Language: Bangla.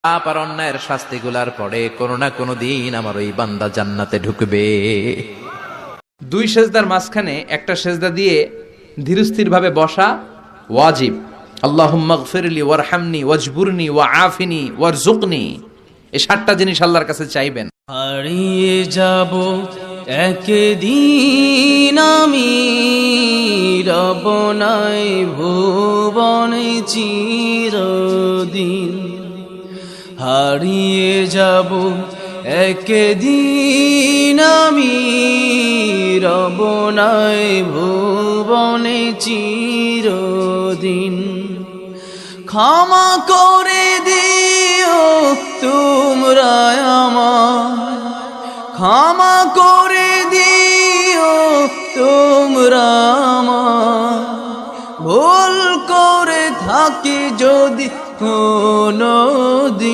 পাপ আর অন্যায়ের শাস্তিগুলার পরে কোনো না কোনো দিন আমার ওই বান্দা জান্নাতে ঢুকবে। দুই সেজদার মাঝখানে একটা সেজদা দিয়ে ধীরস্থিরভাবে বসা ওয়াজিব। আল্লাহুম্মা গফিরলি ওয়ারহামনি ওয়াজবুরনি ওয়াআফিনি ওয়ারজুকনি, এই 7টা জিনিস আল্লাহর কাছে চাইবেন। হারিয়ে যাব একদিন আমি, রব নাই ভুবনে চিরদিন। হারিয়ে যাব একদিন আমি, রব নাই ভুবনে চিরদিন। ক্ষমা করে দিও তোমরা আমার, ক্ষমা করে দিও তোমরা আমার, ভুল করে থাকি যদি কোনো দিন।